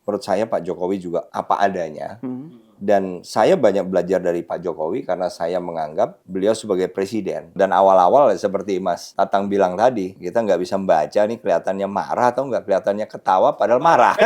menurut saya Pak Jokowi juga apa adanya. Dan saya banyak belajar dari Pak Jokowi karena saya menganggap beliau sebagai presiden. Dan awal-awal seperti Mas Tatang bilang tadi, kita nggak bisa membaca nih kelihatannya marah atau nggak kelihatannya ketawa, padahal marah.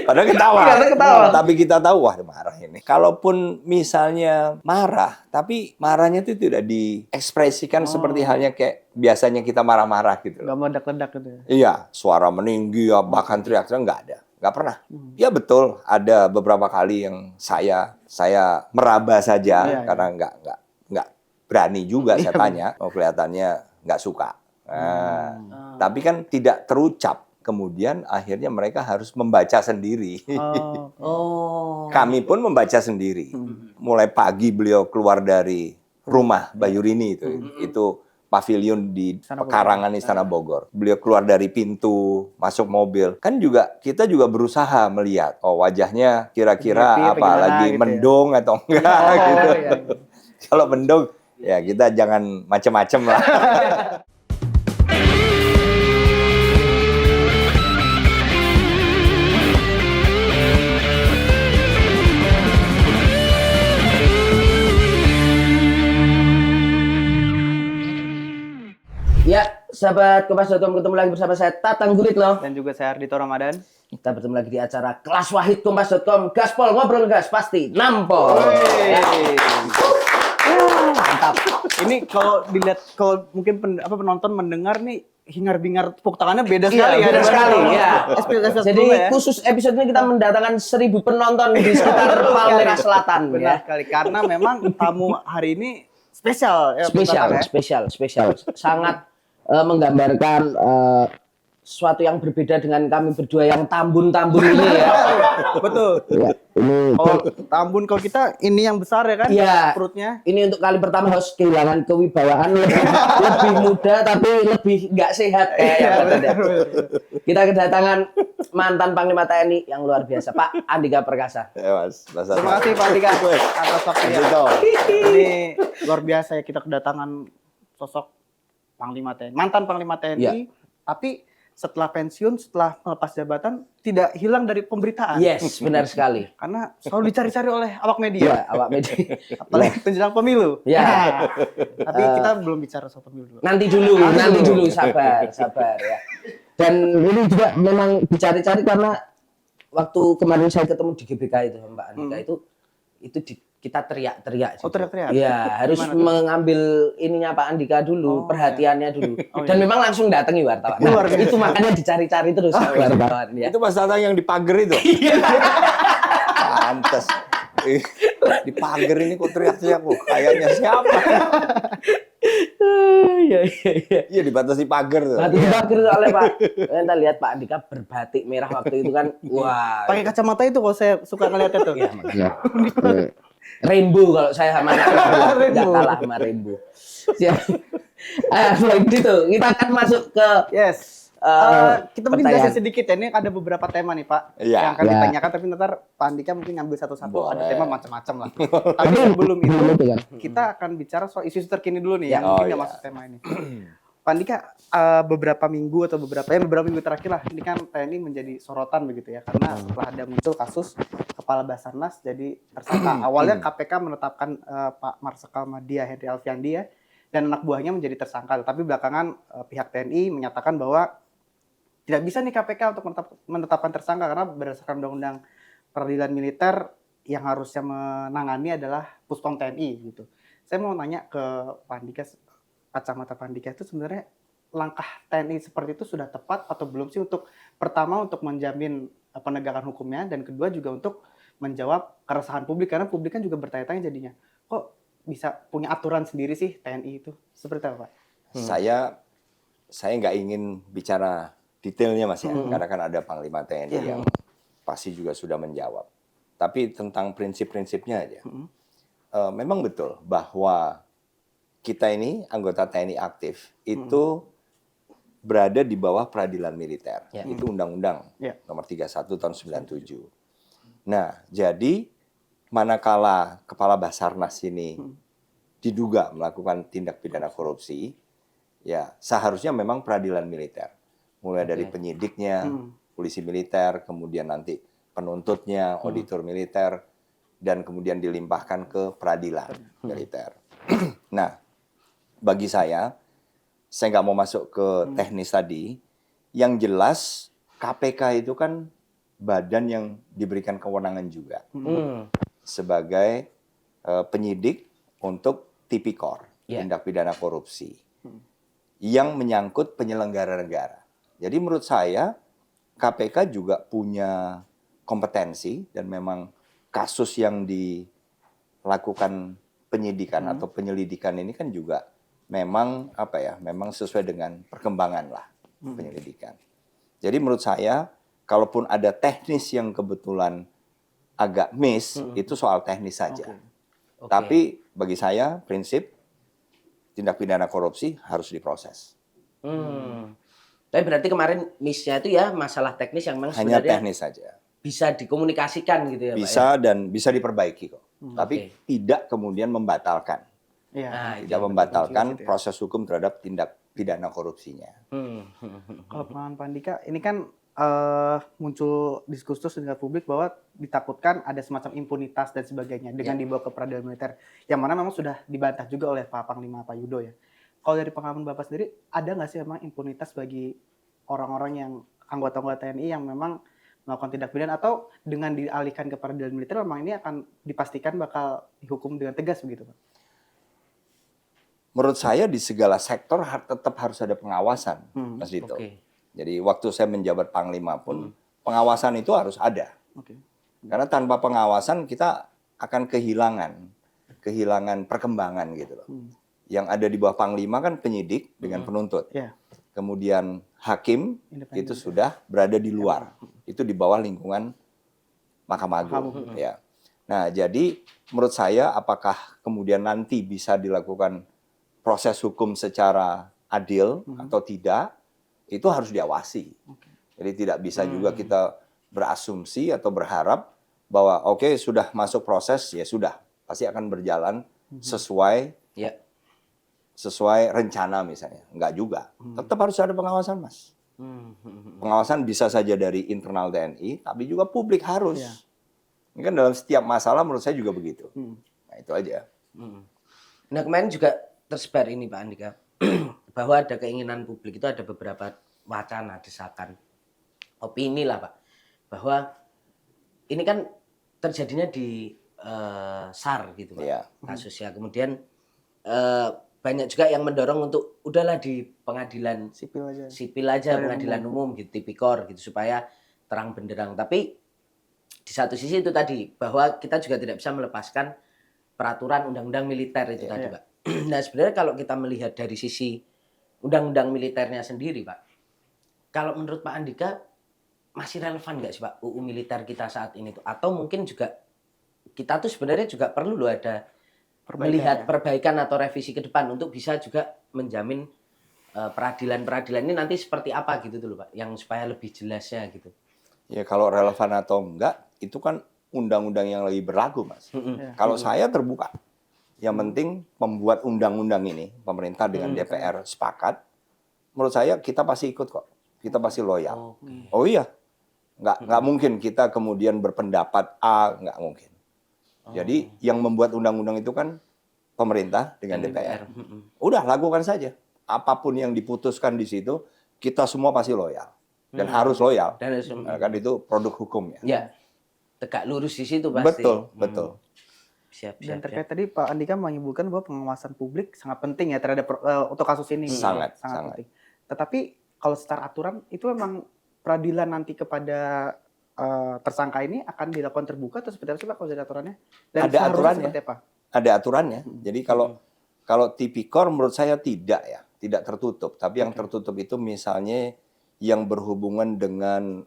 Padahal ketawa. Tapi kita tahu, wah marah ini. Kalaupun misalnya marah, tapi marahnya itu tidak diekspresikan seperti halnya kayak biasanya kita marah-marah gitu. Nggak meledak-ledak gitu ya? Iya, suara meninggi, bahkan teriak-teriak nggak ada. Nggak pernah. Ya betul, ada beberapa kali yang saya meraba saja karena nggak berani juga saya tanya. Oh kelihatannya nggak suka. Nah, tapi kan tidak terucap. Kemudian akhirnya mereka harus membaca sendiri. Kami pun membaca sendiri. Mulai pagi beliau keluar dari rumah Bayurini itu pavilion di pekarangan Istana Bogor. Beliau keluar dari pintu, masuk mobil. Kan juga kita juga berusaha melihat, oh wajahnya kira-kira apa lagi gitu mendung atau enggak gitu. Kalau mendung ya kita jangan macem-macem lah. Ya, sahabat Kompas.com, ketemu lagi bersama saya Tatang Gurit loh. Dan juga saya Ardhito Ramadan. Kita bertemu lagi di acara Kelas Wahid Kompas.com. Gaspol, ngobrol gas, pasti nampol. Mantap. Ini kalau dilihat, kalau mungkin penonton mendengar nih, hingar-bingar tepuk tangannya beda sekali ya. Beda sekali ya. Jadi ya. khusus episode ini kita mendatangkan 1.000 penonton di sekitar Palmerah Selatan. Benar sekali, karena memang tamu hari ini spesial. Ya, spesial. Sangat menggambarkan sesuatu yang berbeda dengan kami berdua yang tambun-tambun ini ya. Betul. Ya, ini tambun kalau kita ini yang besar ya kan? Ya, perutnya. Ini untuk kali pertama harus kehilangan kewibawaan lebih muda tapi lebih nggak sehat Kita kedatangan mantan Panglima TNI yang luar biasa, Pak Andika Perkasa. Ya, Mas. Terima kasih Pak Andika atas waktunya. Ini luar biasa ya, kita kedatangan sosok Panglima TNI, mantan Panglima TNI, tapi setelah pensiun, setelah melepas jabatan, tidak hilang dari pemberitaan. Yes, benar sekali. Karena selalu dicari-cari oleh awak media. Ya, awak media. Apalagi menjelang pemilu. Ya. Tapi kita belum bicara soal pemilu dulu. Nanti dulu, sabar ya. Dan ini juga memang dicari-cari karena waktu kemarin saya ketemu di GBK itu, Mbak Andika, itu kita teriak-teriak. Oh, teriak-teriak? Iya, harus mengambil ininya Pak Andika dulu, perhatiannya dulu. Dan memang langsung datangi wartawan. Nah, itu makanya dicari-cari terus wartawan. Ya. Itu Mas Tatang yang di pagar itu? Pantes. Di pagar ini kok teriak-teriak, kayaknya siapa? Iya, dibatasi pagar tuh. Batasi pagar oleh Pak. Kita lihat Pak Andika berbatik merah waktu itu kan. Wah. Pakai kacamata itu kalau saya suka ngeliatnya tuh. Iya, Rainbow kalau saya sama anak nggak kalah sama Rainbow. Gitu, kita akan masuk ke kita mungkin jelasin sedikit ya. Ini ada beberapa tema nih Pak yang akan ditanyakan, tapi ntar Pak Andika mungkin ngambil satu-satu. Ada tema macam-macam lah. Tapi sebelum itu kita akan bicara soal isu terkini dulu nih yang mungkin nggak masuk tema ini. Pak Andika, beberapa minggu terakhir lah, ini kan TNI menjadi sorotan begitu ya, karena setelah ada muncul kasus Kepala Basarnas jadi tersangka. Awalnya KPK menetapkan Pak Marsikal Madya Henry Alfiandi ya, dan anak buahnya menjadi tersangka. Tapi belakangan pihak TNI menyatakan bahwa tidak bisa nih KPK untuk menetapkan tersangka karena berdasarkan Undang-Undang Peradilan Militer yang harusnya menangani adalah Puspom TNI gitu. Saya mau nanya ke Pak Andika, kacamata Pak Andika, itu sebenarnya langkah TNI seperti itu sudah tepat atau belum sih, untuk pertama untuk menjamin penegakan hukumnya, dan kedua juga untuk menjawab keresahan publik, karena publik kan juga bertanya-tanya jadinya, kok bisa punya aturan sendiri sih TNI itu, seperti apa Pak? Saya nggak ingin bicara detailnya Mas ya, karena kan ada Panglima TNI yang pasti juga sudah menjawab. Tapi tentang prinsip-prinsipnya aja, memang betul bahwa kita ini anggota TNI aktif itu berada di bawah peradilan militer. Itu Undang-Undang nomor 31 tahun 97. Nah, jadi manakala Kepala Basarnas ini diduga melakukan tindak pidana korupsi, ya seharusnya memang peradilan militer. Mulai dari penyidiknya, polisi militer, kemudian nanti penuntutnya, auditor militer, dan kemudian dilimpahkan ke peradilan militer. Nah, bagi saya nggak mau masuk ke teknis tadi, yang jelas KPK itu kan badan yang diberikan kewenangan juga sebagai penyidik untuk tipikor, tindak pidana korupsi, yang menyangkut penyelenggara negara. Jadi menurut saya KPK juga punya kompetensi dan memang kasus yang dilakukan penyidikan atau penyelidikan ini kan juga memang memang sesuai dengan perkembangan lah penyelidikan. Jadi menurut saya kalaupun ada teknis yang kebetulan agak miss, itu soal teknis saja. Tapi bagi saya prinsip tindak pidana korupsi harus diproses. Tapi berarti kemarin miss-nya itu ya masalah teknis yang memang hanya sebenarnya teknis saja. Bisa dikomunikasikan gitu ya, bisa, Pak ya? Dan bisa diperbaiki kok. Tapi tidak kemudian membatalkan. Tidak membatalkan proses hukum terhadap tindak pidana korupsinya. Kalau pengalaman Pak Andika, ini kan muncul diskursus dengan publik bahwa ditakutkan ada semacam impunitas dan sebagainya dengan dibawa ke peradilan militer, yang mana memang sudah dibantah juga oleh Pak Panglima Pak Yudo ya. Kalau dari pengalaman Bapak sendiri, ada nggak sih memang impunitas bagi orang-orang yang anggota-anggota TNI yang memang melakukan tindak pidana, atau dengan dialihkan ke peradilan militer memang ini akan dipastikan bakal dihukum dengan tegas begitu, Pak? Menurut saya di segala sektor tetap harus ada pengawasan, Mas Dito. Jadi waktu saya menjabat Panglima pun pengawasan itu harus ada. Karena tanpa pengawasan kita akan kehilangan perkembangan gitu loh. Yang ada di bawah Panglima kan penyidik dengan penuntut. Kemudian hakim itu sudah berada di luar. Itu di bawah lingkungan Mahkamah Agung. Ya. Nah, jadi menurut saya apakah kemudian nanti bisa dilakukan proses hukum secara adil atau tidak, itu harus diawasi. Jadi tidak bisa juga kita berasumsi atau berharap bahwa sudah masuk proses, ya sudah, pasti akan berjalan sesuai rencana misalnya. Enggak juga. Tetap harus ada pengawasan, Mas. Pengawasan bisa saja dari internal TNI, tapi juga publik harus. Ini kan dalam setiap masalah menurut saya juga begitu. Nah, itu aja. Nah, kemarin juga tersebar ini Pak Andika, bahwa ada keinginan publik itu ada beberapa wacana, desakan, opini lah Pak, bahwa ini kan terjadinya di SAR gitu Pak, kasusnya. Kemudian banyak juga yang mendorong untuk udahlah di pengadilan sipil aja pengadilan umum gitu, tipikor gitu, supaya terang benderang. Tapi di satu sisi itu tadi, bahwa kita juga tidak bisa melepaskan peraturan undang-undang militer itu tadi Pak. Nah sebenarnya kalau kita melihat dari sisi undang-undang militernya sendiri Pak, kalau menurut Pak Andika masih relevan nggak sih Pak UU militer kita saat ini tuh? Atau mungkin juga kita tuh sebenarnya juga perlu loh ada melihat perbaikan atau revisi ke depan untuk bisa juga menjamin peradilan-peradilan ini nanti seperti apa gitu tuh loh Pak, yang supaya lebih jelasnya gitu. Ya kalau relevan atau enggak itu kan undang-undang yang lagi berlaku Mas. Kalau saya terbuka. Yang penting membuat undang-undang ini, pemerintah dengan DPR sepakat, menurut saya kita pasti ikut kok. Kita pasti loyal. Oh iya, nggak mungkin kita kemudian berpendapat A, nggak mungkin. Jadi yang membuat undang-undang itu kan pemerintah dengan DPR. Udah lakukan saja. Apapun yang diputuskan di situ, kita semua pasti loyal. Dan harus loyal. Kan itu produk hukumnya. Ya, tegak lurus di situ pasti. Betul. Dan terkait tadi Pak Andika menyebutkan bahwa pengawasan publik sangat penting ya terhadap untuk kasus ini. Sangat penting. Tetapi kalau secara aturan itu memang peradilan nanti kepada tersangka ini akan dilakukan terbuka atau seperti apa sih Pak kalau dari aturannya? Dan ada aturannya. Seperti apa? Ada aturannya. Jadi kalau tipikor menurut saya tidak tertutup. Tapi yang tertutup itu misalnya yang berhubungan dengan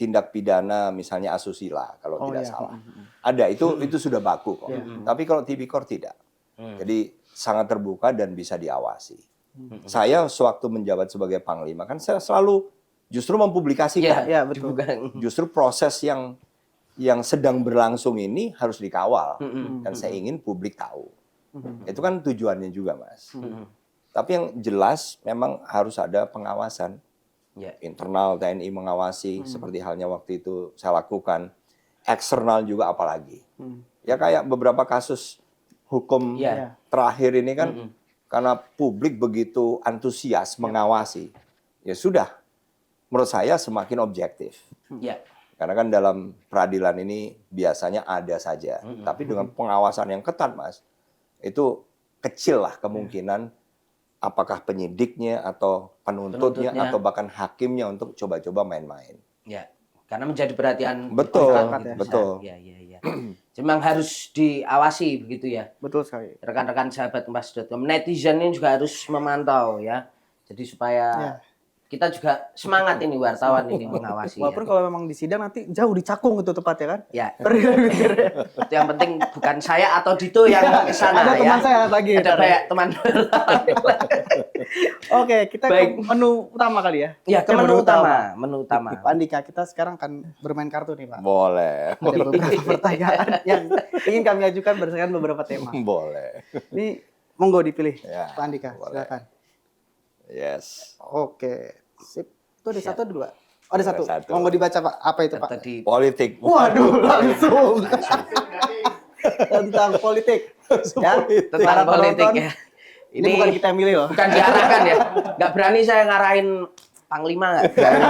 tindak pidana misalnya asusila kalau tidak salah. Ada itu sudah baku kok. Tapi kalau tipikor tidak. Jadi sangat terbuka dan bisa diawasi. Saya sewaktu menjabat sebagai Panglima kan saya selalu justru mempublikasikan. Betul. Justru proses yang sedang berlangsung ini harus dikawal dan saya ingin publik tahu. Itu kan tujuannya juga, Mas. Tapi yang jelas memang harus ada pengawasan Internal TNI mengawasi seperti halnya waktu itu saya lakukan. Eksternal juga apalagi. Ya kayak beberapa kasus hukum terakhir ini kan karena publik begitu antusias mengawasi. Ya sudah, menurut saya semakin objektif. Karena kan dalam peradilan ini biasanya ada saja. Tapi dengan pengawasan yang ketat, Mas, itu kecil lah kemungkinan apakah penyidiknya atau penuntutnya atau bahkan hakimnya untuk coba-coba main-main. Ya, karena menjadi perhatian betul, masyarakat, betul. Ya. Memang harus diawasi begitu ya. Betul sekali. Rekan-rekan sahabat Kompas.com, netizen ini juga harus memantau ya. Jadi supaya kita juga semangat ini wartawan ini mengawasi. Walaupun kalau memang di sidang nanti jauh dicakung itu tepatnya kan? Ya. Itu yang penting bukan saya atau Dito yang ke sana ada teman saya lagi. Ada banyak teman. Oke, kita ke menu utama kali ya. Ya, ke menu utama. Pak Andika, kita sekarang akan bermain kartu nih, Pak. Boleh. Ada beberapa pertanyaan yang ingin kami ajukan berdasarkan beberapa tema. Boleh. Ini monggo dipilih, Ya, Pak Andika. boleh. Silakan. Yes. Oke. Sip. Itu ada satu, ada dua? Oh, ada satu. satu. Monggo dibaca, Pak. Apa itu, Pak? Tadi Politik. Waduh, langsung. Tentang politik. Ya, tentang para politik penonton, ya. Ini bukan kita yang milih loh. Bukan diarahkan ya. Nggak berani saya ngarahin Panglima nggak berani.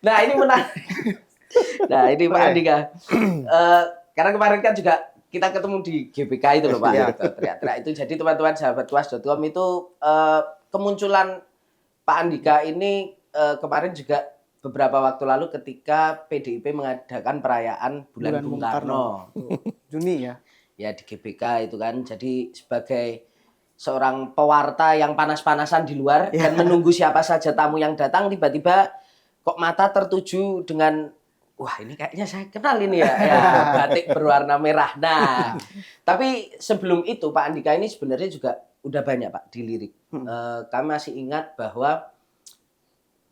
Nah ini menarik. Nah ini Pak Andika. Karena kemarin kan juga kita ketemu di GBK itu loh Pak. Teriak-teriak itu. Jadi teman-teman sahabat Kompas.com itu kemunculan Pak Andika ini kemarin juga beberapa waktu lalu ketika PDIP mengadakan perayaan Bulan Bung Karno. Juni ya. Ya di GBK itu kan. Jadi sebagai seorang pewarta yang panas-panasan di luar dan menunggu siapa saja tamu yang datang, tiba-tiba kok mata tertuju dengan wah ini kayaknya saya kenal ini ya, batik berwarna merah. Nah, tapi sebelum itu Pak Andika ini sebenarnya juga udah banyak Pak dilirik. Kami masih ingat bahwa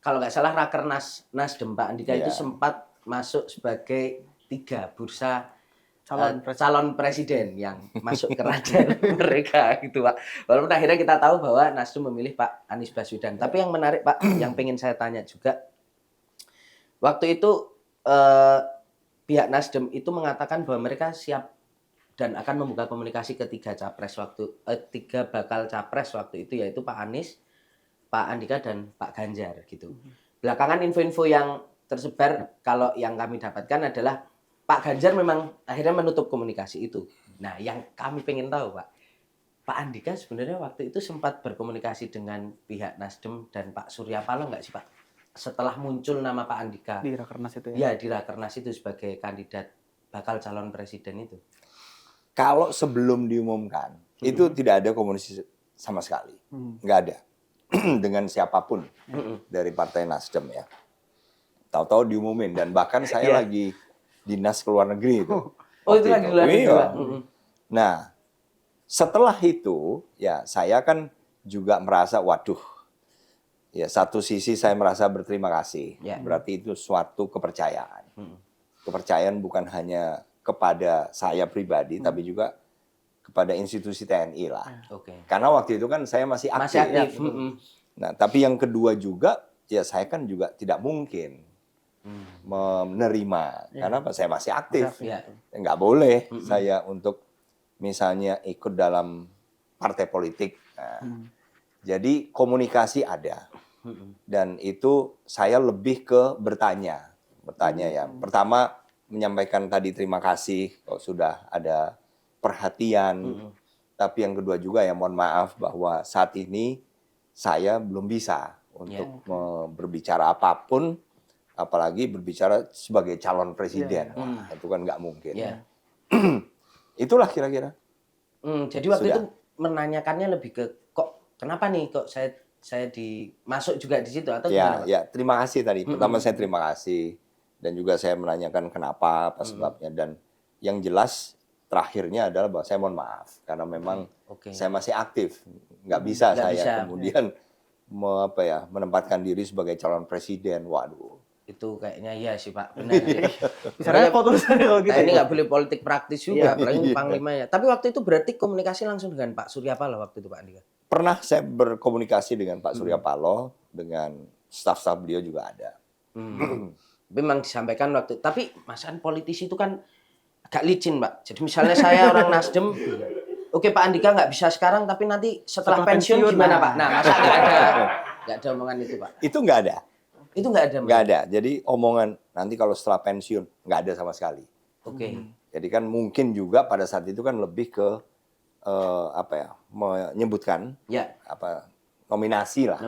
kalau nggak salah Rakernas Nasdem Pak Andika itu sempat masuk sebagai 3 bursa calon presiden yang masuk ke radar mereka gitu Pak. Walaupun akhirnya kita tahu bahwa Nasdem memilih Pak Anies Baswedan. Tapi yang menarik Pak, yang pengen saya tanya juga, waktu itu pihak Nasdem itu mengatakan bahwa mereka siap dan akan membuka komunikasi ke 3 bakal capres waktu itu, yaitu Pak Anies, Pak Andika dan Pak Ganjar gitu. Belakangan info-info yang tersebar kalau yang kami dapatkan adalah Pak Ganjar memang akhirnya menutup komunikasi itu. Nah, yang kami pengen tahu, Pak Andika sebenarnya waktu itu sempat berkomunikasi dengan pihak Nasdem dan Pak Surya Paloh nggak sih, Pak? Setelah muncul nama Pak Andika. Di Rakernas itu ya? Ya, di Rakernas itu sebagai kandidat bakal calon presiden itu. Kalau sebelum diumumkan, itu tidak ada komunikasi sama sekali. Nggak ada. Dengan siapapun dari Partai Nasdem ya. Tahu-tahu diumumin. Dan bahkan saya lagi dinas ke luar negeri itu. Oh itu lagi luar negeri. Nah, setelah itu ya saya kan juga merasa waduh. Ya satu sisi saya merasa berterima kasih. Berarti itu suatu kepercayaan. Kepercayaan bukan hanya kepada saya pribadi tapi juga kepada institusi TNI lah. Karena waktu itu kan saya masih aktif. Nah, tapi yang kedua juga ya saya kan juga tidak mungkin menerima karena saya masih aktif, nggak boleh saya untuk misalnya ikut dalam partai politik. Nah, jadi komunikasi ada dan itu saya lebih ke bertanya ya. Pertama menyampaikan tadi terima kasih kalau sudah ada perhatian, tapi yang kedua juga ya mohon maaf bahwa saat ini saya belum bisa untuk berbicara apapun. Apalagi berbicara sebagai calon presiden. Wah, itu kan nggak mungkin. Itulah kira-kira. Jadi waktu itu menanyakannya lebih ke kenapa nih kok saya masuk juga di situ atau gimana? Ya, terima kasih tadi. Pertama saya terima kasih dan juga saya menanyakan kenapa, apa sebabnya dan yang jelas terakhirnya adalah bahwa saya mohon maaf karena memang saya masih aktif. Nggak bisa kemudian menempatkan diri sebagai calon presiden. Waduh. Itu kayaknya iya sih Pak, benar. Bisa repot tulisannya kalau gitu. Ini nggak boleh politik praktis juga, apalagi Panglima ya. Tapi waktu itu berarti komunikasi langsung dengan Pak Surya Paloh waktu itu Pak Andika? pernah saya berkomunikasi dengan Pak Surya Paloh, dengan staf-staf beliau juga ada. Memang disampaikan waktu, tapi masalah politisi itu kan agak licin, Pak. Jadi misalnya saya orang Nasdem, oke Pak Andika nggak bisa sekarang, tapi nanti setelah pensiun gimana Pak? Nah, masa nggak ada omongan itu Pak? Itu nggak ada. Itu nggak ada? Nggak ada. Jadi omongan nanti kalau setelah pensiun nggak ada sama sekali. Oke. Jadi kan mungkin juga pada saat itu kan lebih ke menyebutkan nominasi lah.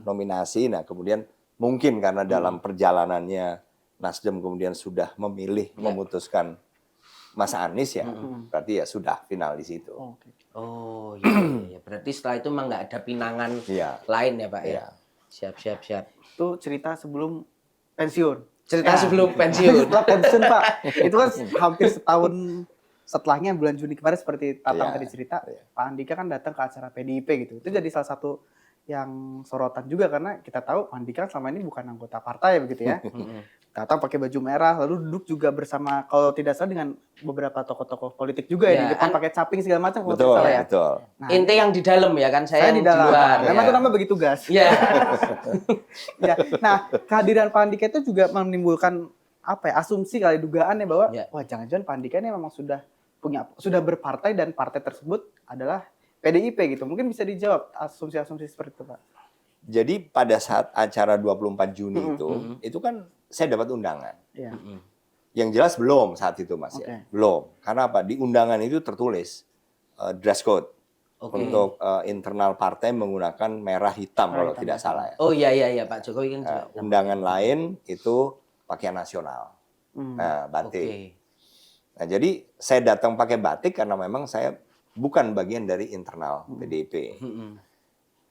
Nominasi. Nah kemudian mungkin karena dalam perjalanannya Nasdem kemudian sudah memilih memutuskan Mas Anies ya, berarti ya sudah final di situ. Oh iya. Berarti setelah itu memang nggak ada pinangan lain ya Pak ya. Siap. Itu cerita sebelum pensiun. Sebelum pensiun. Setelah pensiun Pak, itu kan hampir setahun setelahnya bulan Juni kemarin seperti Tatang tadi cerita, Pak Andika kan datang ke acara PDIP gitu. Itu jadi salah satu yang sorotan juga karena kita tahu Pak Andika selama ini bukan anggota partai begitu ya. Datang pakai baju merah, lalu duduk juga bersama kalau tidak salah dengan beberapa tokoh-tokoh politik juga ya di depan pakai caping segala macam kalau tidak salah ya. Betul. Nah, Inti yang di dalam ya kan, saya di dalam. luar. Memang itu namanya begitu gas. Iya. Ya. Nah, kehadiran Pak Andika itu juga menimbulkan asumsi kali dugaannya bahwa wah jangan-jangan Pak Andika ini memang sudah berpartai dan partai tersebut adalah PDIP gitu. Mungkin bisa dijawab asumsi-asumsi seperti itu, Pak. Jadi pada saat acara 24 Juni itu kan saya dapat undangan. Yang jelas belum saat itu Mas ya. Belum. Karena apa? Di undangan itu tertulis dress code. Untuk internal partai menggunakan merah hitam kalau tidak salah ya. Oh iya Pak Jokowi kan juga. Undangan lain itu pakaian nasional. Nah, batik. Nah, jadi saya datang pakai batik karena memang saya bukan bagian dari internal PDIP.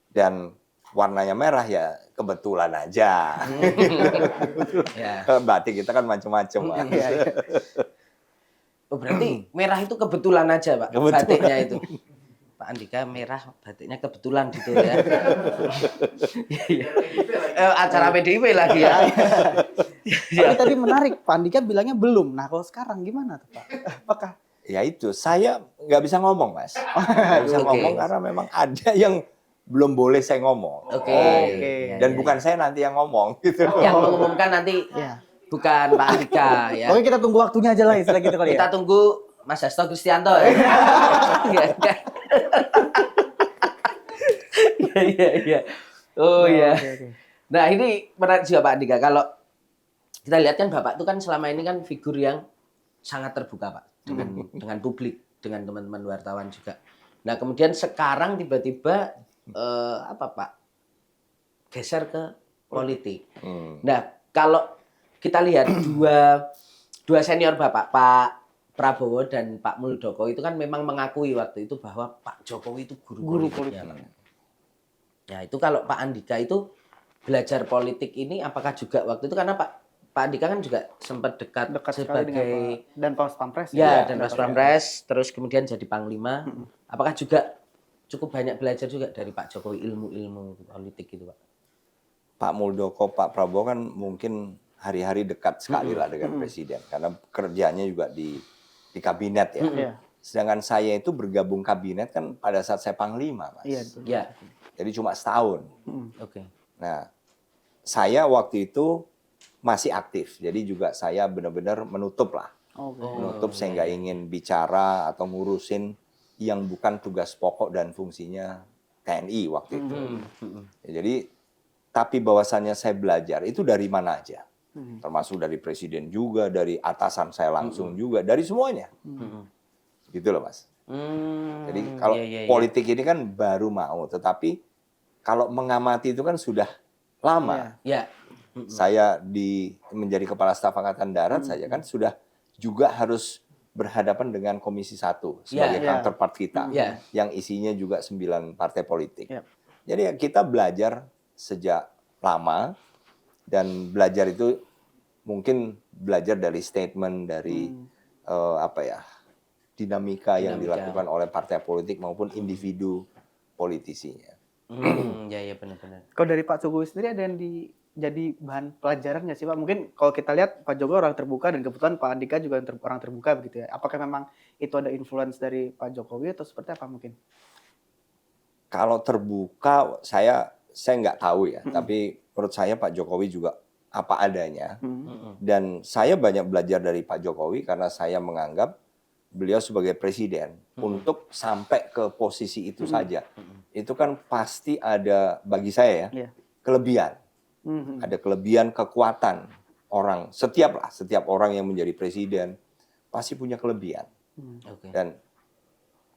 Dan warnanya merah ya kebetulan aja. Batik kita kan macam-macam. Oh, berarti merah itu kebetulan aja, Pak. Batiknya itu. Pak Andika merah, batiknya kebetulan gitu ya. Acara PDIP lagi ya. Tapi tadi menarik, Pak Andika bilangnya belum. Nah, kalau sekarang gimana tuh, Pak? Apakah? Ya itu, saya nggak bisa ngomong, Mas. Nggak bisa ngomong karena memang ada yang belum boleh saya ngomong. Dan bukan saya nanti yang ngomong gitu. Yang mengumumkan nanti bukan Pak Andika ya. Oke, kita tunggu waktunya aja lah istilah gitu kali ya. Kita tunggu Mas Hasto Kristianto ya. Iya. Oh iya. Nah, ini menarik juga Pak Andika. Kalau kita lihat kan Bapak itu kan selama ini kan figur yang sangat terbuka, Pak, dengan publik, dengan teman-teman wartawan juga. Nah, kemudian sekarang tiba-tiba Pak geser ke politik. Nah, kalau kita lihat dua senior Bapak, Pak Prabowo dan Pak Muldoko itu kan memang mengakui waktu itu bahwa Pak Jokowi itu guru politiknya. Nah, itu kalau Pak Andika itu belajar politik ini apakah juga waktu itu karena Pak Andika kan juga sempat dekat sebagai dan Pas Pampres dan Pas Pampres, terus kemudian jadi Panglima. Apakah juga cukup banyak belajar juga dari Pak Jokowi ilmu-ilmu politik gitu, Pak? Pak Muldoko, Pak Prabowo kan mungkin hari-hari dekat sekali lah dengan Presiden karena kerjanya juga di kabinet ya. Sedangkan saya itu bergabung kabinet kan pada saat saya Panglima, Mas. Iya. Jadi cuma setahun. Nah, saya waktu itu masih aktif. Jadi juga saya benar-benar menutup lah. Menutup saya nggak ingin bicara atau ngurusin yang bukan tugas pokok dan fungsinya TNI waktu itu. Jadi, tapi bahwasannya saya belajar itu dari mana aja. Termasuk dari Presiden juga, dari atasan saya langsung juga, dari semuanya. Gitu loh, Mas. Jadi kalau politik ini kan baru mau, tetapi kalau mengamati itu kan sudah lama. Saya menjadi Kepala Staf Angkatan Darat saja kan sudah juga harus berhadapan dengan Komisi 1 sebagai counterpart kita yang isinya juga 9 partai politik. Jadi kita belajar sejak lama dan belajar itu mungkin belajar dari statement dari dinamika yang dilakukan oleh partai politik maupun individu politisinya. Ya benar-benar. Kalau dari Pak Jokowi sendiri ada yang jadi bahan pelajaran nggak sih Pak? Mungkin kalau kita lihat Pak Jokowi orang terbuka dan kebetulan Pak Andika juga orang terbuka begitu ya. Apakah memang itu ada influence dari Pak Jokowi atau seperti apa mungkin? Kalau terbuka, saya nggak tahu ya. Tapi menurut saya Pak Jokowi juga apa adanya. Dan saya banyak belajar dari Pak Jokowi karena saya menganggap beliau sebagai presiden untuk sampai ke posisi itu saja. Itu kan pasti ada bagi saya ya kelebihan. Ada kelebihan kekuatan orang. Setiap orang yang menjadi presiden pasti punya kelebihan. Dan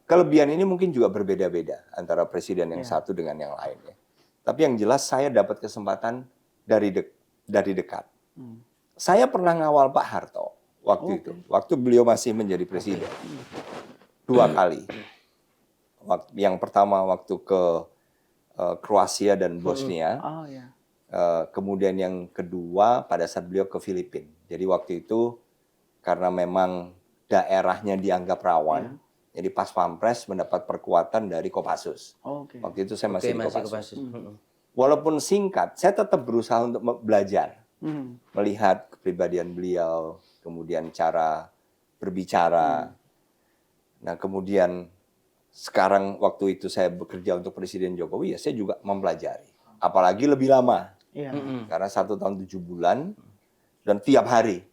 kelebihan ini mungkin juga berbeda-beda antara presiden yang satu dengan yang lainnya. Tapi yang jelas saya dapat kesempatan dari dekat. Saya pernah ngawal Pak Harto waktu itu. Waktu beliau masih menjadi presiden. 2 kali. Yang pertama waktu ke Kroasia dan Bosnia. Kemudian yang kedua pada saat beliau ke Filipina. Jadi waktu itu karena memang daerahnya dianggap rawan. Jadi Pas Pampres mendapat perkuatan dari Kopassus. Waktu itu saya masih di Kopassus. Walaupun singkat, saya tetap berusaha untuk belajar. Melihat kepribadian beliau, kemudian cara berbicara. Nah kemudian sekarang waktu itu saya bekerja untuk Presiden Jokowi, ya saya juga mempelajari. Apalagi lebih lama. Karena 1 tahun 7 bulan, dan tiap hari.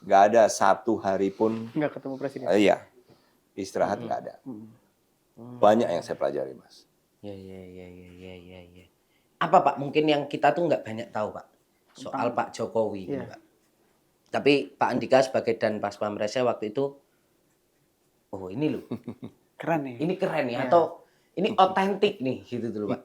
Nggak ada 1 hari pun. Nggak ketemu presiden. Iya. Istirahat nggak ada. Banyak yang saya pelajari, Mas. Ya. Apa Pak? Mungkin yang kita tuh nggak banyak tahu Pak soal Pak Jokowi, gitu, Pak. Tapi Pak Andika sebagai dan Pas Pampresnya waktu itu, oh ini loh, Keren nih. ini keren nih, atau ini otentik nih, gitu dulu Pak.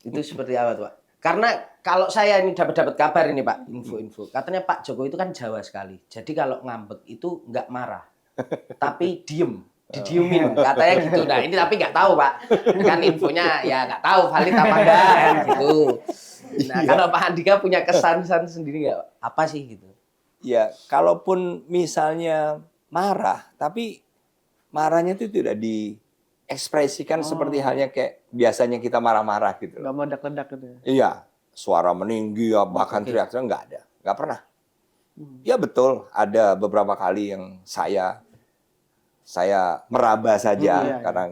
Itu seperti apa tuh Pak? Karena kalau saya ini dapat kabar ini Pak, info-info, katanya Pak Jokowi itu kan Jawa sekali. Jadi kalau ngambek itu nggak marah. Tapi didiemin katanya gitu. Nah ini tapi nggak tahu Pak, kan infonya ya nggak tahu valid apa enggak kan gitu. Nah kalau Pak Andika punya kesan sendiri nggak, apa sih gitu? Ya kalaupun misalnya marah, tapi marahnya itu tidak diekspresikan seperti halnya kayak biasanya kita marah-marah gitu. Nggak meledak-ledak gitu ya? Iya, suara meninggi ya, bahkan teriak-teriak nggak ada, nggak pernah. Ya betul, ada beberapa kali yang saya meraba saja karena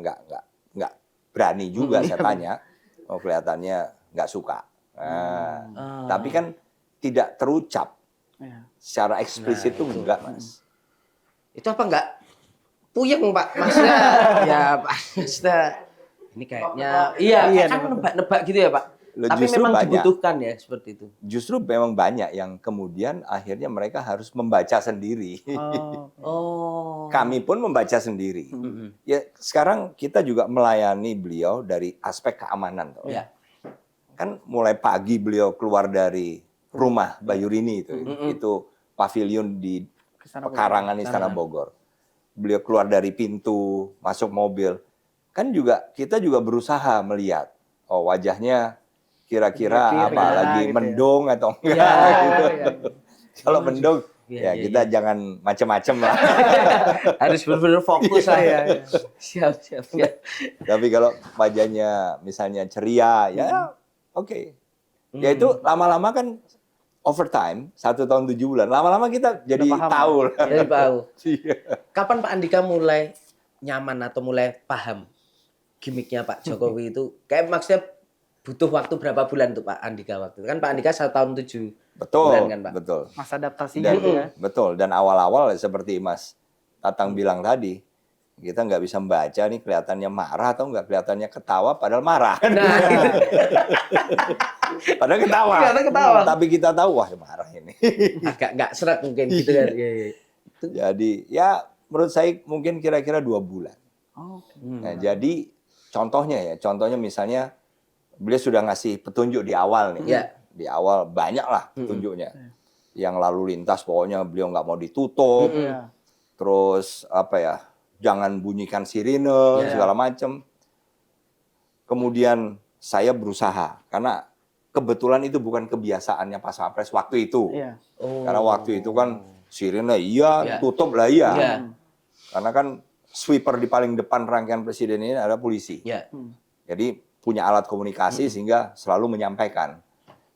nggak berani juga saya tanya. Oh kelihatannya nggak suka. Nah, tapi kan tidak terucap secara eksplisit itu enggak, Mas. Itu apa enggak puyeng Pak? Maksudnya ya Pak, maksudnya ini kayaknya kan nebak-nebak gitu ya Pak. Tapi memang dibutuhkan ya seperti itu. Justru memang banyak yang kemudian akhirnya mereka harus membaca sendiri. Kami pun membaca sendiri. Ya sekarang kita juga melayani beliau dari aspek keamanan. Kan mulai pagi beliau keluar dari rumah Bayurini itu pavilion di pekarangan Istana Bogor. Beliau keluar dari pintu, masuk mobil. Kan kita juga berusaha melihat, oh wajahnya kira-kira apa lagi mendung atau enggak gitu. Kalau mendung ya kita jangan macam-macam lah. Harus benar-benar fokus lah. Siap. Tapi kalau wajahnya misalnya ceria ya oke. Ya itu lama-lama kan overtime 1 tahun 7 bulan. Lama-lama kita jadi tahu. Jadi tahu. Kapan Pak Andika mulai nyaman atau mulai paham gimmicknya Pak Jokowi itu? Kayak maksudnya butuh waktu berapa bulan tuh Pak Andika waktu itu? Kan Pak Andika 1 tahun 7 bulan kan Pak? Betul. Masa adaptasinya gitu ya? Betul. Dan awal-awal seperti Mas Tatang bilang tadi, kita nggak bisa membaca nih kelihatannya marah atau nggak kelihatannya ketawa padahal marah. Nah. Padahal ketawa. Tapi kita tahu wah marah ini. Agak nggak seret mungkin gitu kan. Jadi ya menurut saya mungkin kira-kira 2 bulan. Nah, jadi contohnya misalnya beliau sudah ngasih petunjuk di awal nih. Di awal banyak lah petunjuknya. Yang lalu lintas pokoknya beliau nggak mau ditutup. Terus jangan bunyikan sirine segala macam. Kemudian saya berusaha karena kebetulan itu bukan kebiasaannya Pas Pampres waktu itu. Karena waktu itu kan sirine tutup lah Karena kan sweeper di paling depan rangkaian presiden ini ada polisi. Jadi punya alat komunikasi sehingga selalu menyampaikan.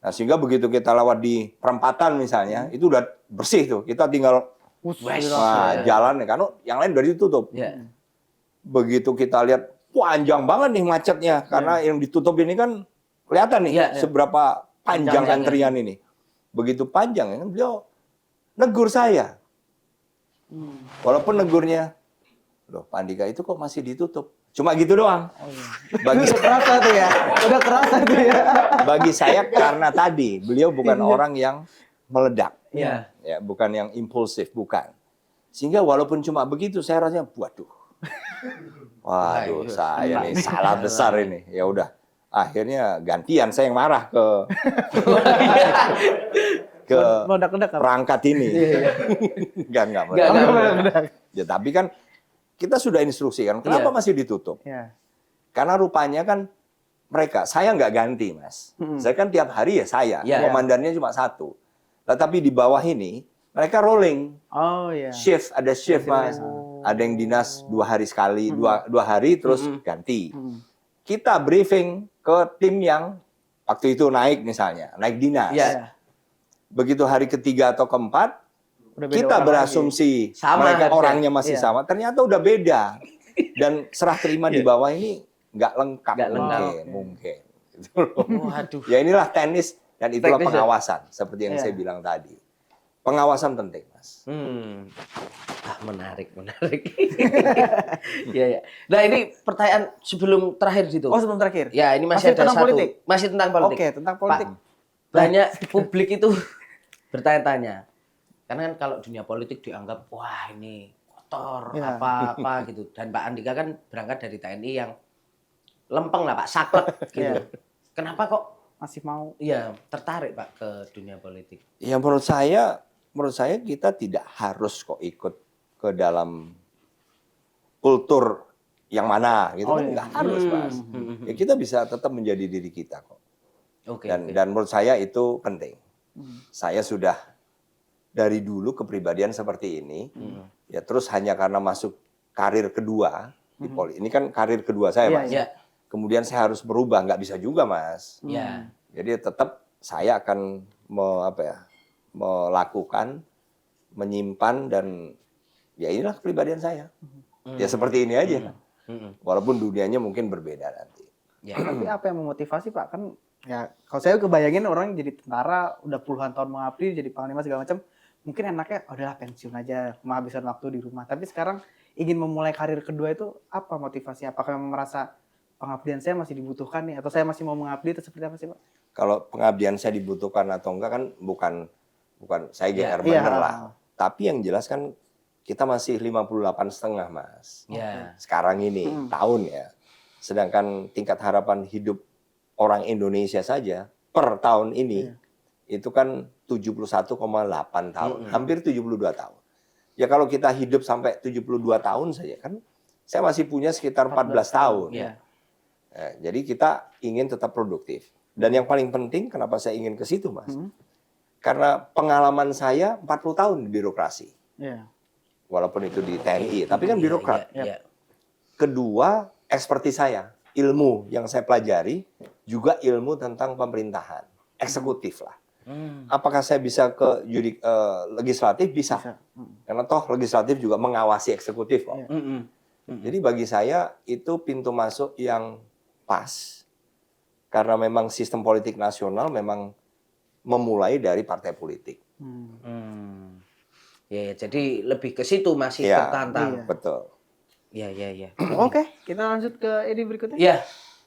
Nah, sehingga begitu kita lewat di perempatan misalnya, itu udah bersih tuh. Kita tinggal jalan kan yang lain udah ditutup. Begitu kita lihat panjang banget nih macetnya karena yang ditutup ini kan kelihatan nih seberapa panjang antrian ini. Begitu panjang kan beliau negur saya. Walaupun negurnya, loh Pak Andika itu kok masih ditutup? Cuma gitu doang. Bagi kerasa tuh ya. Udah kerasa tuh ya. Bagi saya karena tadi beliau bukan orang yang meledak. Iya. Ya, bukan yang impulsif, bukan. Sehingga walaupun cuma begitu saya rasanya waduh. Waduh, saya nih salah besar ini. Ya udah. Akhirnya gantian saya yang marah ke perangkat ini. Enggak meledak. Ya tapi kan kita sudah instruksikan, kenapa masih ditutup? Karena rupanya kan mereka, saya nggak ganti, Mas. Saya kan tiap hari ya saya, komandannya cuma satu. Nah, tapi di bawah ini, mereka rolling. Shift, ada shift, Mas. Ada yang dinas 2 hari sekali, dua hari terus ganti. Kita briefing ke tim yang waktu itu naik misalnya, naik dinas. Begitu hari ketiga atau keempat, kita berasumsi mereka orangnya masih sama, ternyata udah beda. Dan serah terima di bawah ini nggak lengkap. Mungkin. Waduh. Ya inilah teknis dan itulah pengawasan, seperti yang saya bilang tadi. Pengawasan penting, Mas. Menarik. Ya. Nah ini pertanyaan sebelum terakhir gitu. Sebelum terakhir. Ya ini masih ada tentang satu. Politik? Masih tentang politik. Oke, tentang politik. Banyak publik itu bertanya-tanya. Karena kan kalau dunia politik dianggap wah ini kotor apa gitu. Dan Pak Andika kan berangkat dari TNI yang lempeng lah Pak, saklek gitu. Kenapa kok masih mau tertarik Pak ke dunia politik? Ya menurut saya kita tidak harus kok ikut ke dalam kultur yang mana gitu kan nggak harus, Mas. Ya kita bisa tetap menjadi diri kita kok. Dan menurut saya itu penting. Saya sudah dari dulu kepribadian seperti ini, ya terus hanya karena masuk karir kedua di politik. Ini kan karir kedua saya, Mas. Kemudian saya harus berubah, nggak bisa juga, Mas. Jadi tetap saya akan melakukan, menyimpan dan ya inilah kepribadian saya. Ya seperti ini aja. Walaupun dunianya mungkin berbeda nanti. Tapi apa yang memotivasi Pak? Kan ya kalau saya kebayangin orang jadi tentara udah puluhan tahun mengabdi jadi panglima segala macam. Mungkin enaknya udahlah pensiun aja, menghabiskan waktu di rumah. Tapi sekarang ingin memulai karir kedua itu apa motivasinya? Apakah memang merasa pengabdian saya masih dibutuhkan nih? Atau saya masih mau mengabdi atau seperti apa sih Pak? Kalau pengabdian saya dibutuhkan atau enggak kan bukan saya GR bener lah. Tapi yang jelas kan kita masih 58,5 Mas. Sekarang ini tahun ya. Sedangkan tingkat harapan hidup orang Indonesia saja per tahun ini itu kan 71,8 tahun, hampir 72 tahun. Ya kalau kita hidup sampai 72 tahun saja kan, saya masih punya sekitar 14 tahun. Jadi kita ingin tetap produktif. Dan yang paling penting kenapa saya ingin ke situ, Mas? Karena pengalaman saya 40 tahun di birokrasi. Walaupun itu di TNI, tapi kan birokrat. Kedua, ekspertis saya, ilmu yang saya pelajari juga ilmu tentang pemerintahan, eksekutif lah. Apakah saya bisa ke legislatif? Bisa. Karena toh legislatif juga mengawasi eksekutif kok. Jadi bagi saya itu pintu masuk yang pas. Karena memang sistem politik nasional memang memulai dari partai politik. Ya, jadi lebih ke situ masih tertantang. Betul. Ya. Oke, kita lanjut ke ini berikutnya.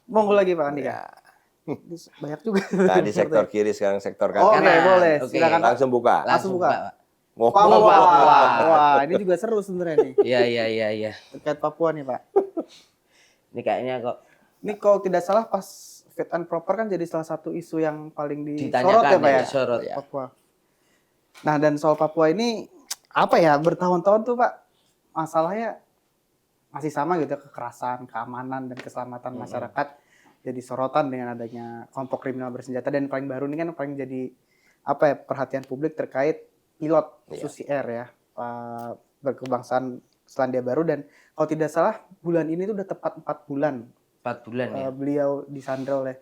Monggo lagi Pak Andika. Banyak juga. Tadi sektor kiri, sekarang sektor kanan. Oke, boleh. Silakan Langsung buka. Langsung buka. Wah, ini juga seru sebenarnya nih. Iya. Terkait Papua nih, Pak. Ini kayaknya kok. Ini kalau tidak salah pas fit and proper kan jadi salah satu isu yang paling disorot ya, Pak ya? Disorot. Papua. Nah, dan soal Papua ini apa ya, bertahun-tahun tuh, Pak, masalahnya masih sama gitu, kekerasan, keamanan dan keselamatan masyarakat jadi sorotan dengan adanya kelompok kriminal bersenjata. Dan paling baru ini kan paling jadi perhatian publik terkait pilot Susi Air ya, berkebangsaan Selandia Baru. Dan kalau tidak salah bulan ini tuh udah tepat 4 bulan. 4 bulan ya. Beliau disandra oleh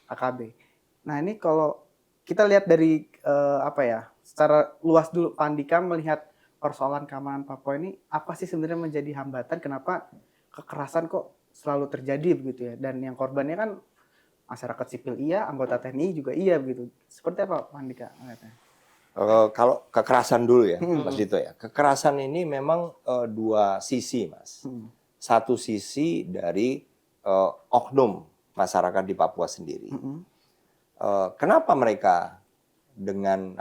AKB. Nah ini kalau kita lihat dari secara luas dulu, Pak Andika melihat persoalan keamanan Papua ini apa sih sebenarnya menjadi hambatan? Kenapa kekerasan kok selalu terjadi begitu ya. Dan yang korbannya kan masyarakat sipil iya, anggota TNI juga iya begitu. Seperti apa Pak Andika? Kalau kekerasan dulu ya, Mas Dito ya. Kekerasan ini memang dua sisi, Mas. Satu sisi dari oknum masyarakat di Papua sendiri. Kenapa mereka dengan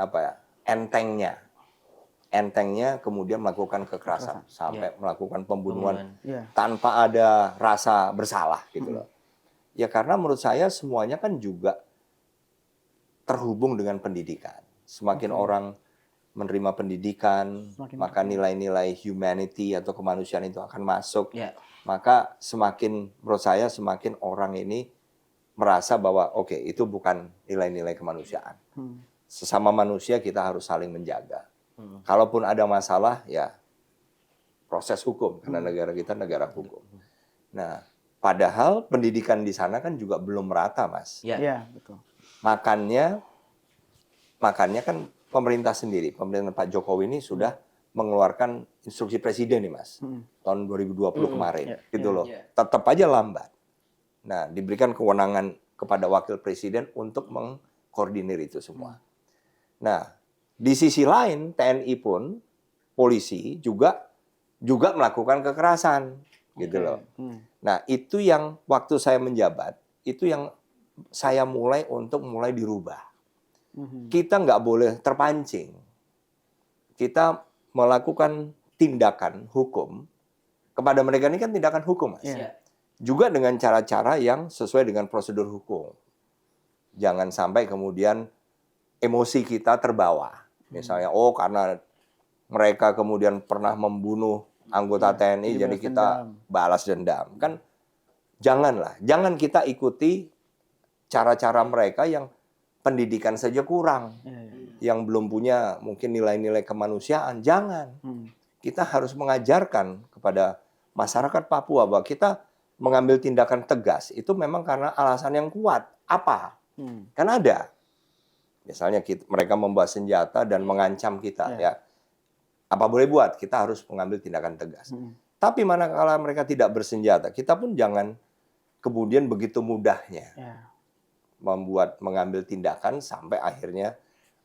entengnya kemudian melakukan kekerasan sampai melakukan pembunuhan tanpa ada rasa bersalah gitu loh. Ya karena menurut saya semuanya kan juga terhubung dengan pendidikan. Semakin orang menerima pendidikan, maka nilai-nilai humanity atau kemanusiaan itu akan masuk. Maka menurut saya semakin orang ini merasa bahwa oke, itu bukan nilai-nilai kemanusiaan. Sesama manusia kita harus saling menjaga. Kalaupun ada masalah, ya proses hukum, karena negara kita negara hukum. Nah, padahal pendidikan di sana kan juga belum merata, Mas. Iya, betul. Makanya kan pemerintah sendiri, pemerintah Pak Jokowi ini sudah mengeluarkan instruksi presiden nih, Mas. Tahun 2020 kemarin, gitu loh. Tetap aja lambat. Nah, diberikan kewenangan kepada wakil presiden untuk mengkoordinir itu semua. Nah, di sisi lain TNI pun, polisi juga melakukan kekerasan, gitu loh. Nah, itu yang waktu saya menjabat, itu yang saya mulai dirubah. Kita nggak boleh terpancing. Kita melakukan tindakan hukum kepada mereka, ini kan tindakan hukum, Mas. Juga dengan cara-cara yang sesuai dengan prosedur hukum. Jangan sampai kemudian emosi kita terbawa. Misalnya, karena mereka kemudian pernah membunuh anggota TNI, jadi kita balas dendam. Kan jangan kita ikuti cara-cara mereka yang pendidikan saja kurang, yang belum punya mungkin nilai-nilai kemanusiaan. Jangan. Kita harus mengajarkan kepada masyarakat Papua bahwa kita mengambil tindakan tegas itu memang karena alasan yang kuat. Apa? Kan ada. Misalnya mereka membawa senjata dan mengancam kita, ya. Apa boleh buat? Kita harus mengambil tindakan tegas. Tapi manakala mereka tidak bersenjata, kita pun jangan kemudian begitu mudahnya mengambil tindakan sampai akhirnya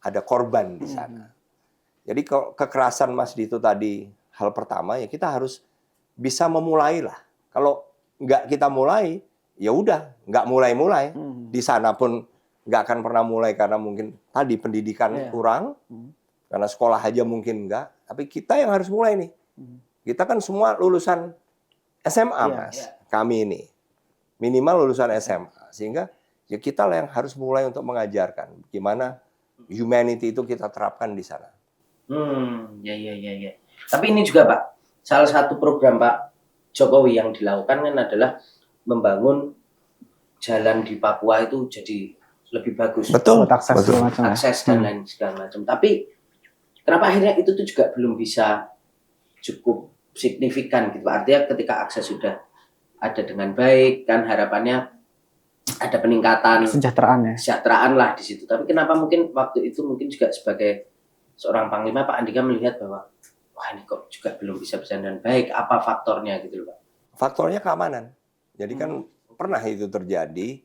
ada korban di sana. Jadi kekerasan Mas Dito tadi hal pertama ya kita harus bisa memulai lah. Kalau nggak kita mulai, ya udah nggak mulai-mulai. Di sana pun nggak akan pernah mulai karena mungkin tadi pendidikan kurang, karena sekolah aja mungkin nggak. Tapi kita yang harus mulai nih. Kita kan semua lulusan SMA, Mas. Kami ini minimal lulusan SMA, sehingga ya kita lah yang harus mulai untuk mengajarkan gimana humanity itu kita terapkan di sana. Ya. Tapi ini juga Pak, salah satu program Pak Jokowi yang dilakukan kan adalah membangun jalan di Papua itu jadi lebih bagus. Betul. Akses dan lain segala macam. Tapi kenapa akhirnya itu tuh juga belum bisa cukup signifikan gitu. Artinya ketika akses sudah ada dengan baik, kan harapannya ada peningkatan kesejahteraan lah di situ. Tapi kenapa mungkin waktu itu mungkin juga sebagai seorang panglima Pak Andika melihat bahwa wah ini kok juga belum bisa berjalan dengan baik. Apa faktornya gitu loh Pak? Faktornya keamanan. Jadi kan pernah itu terjadi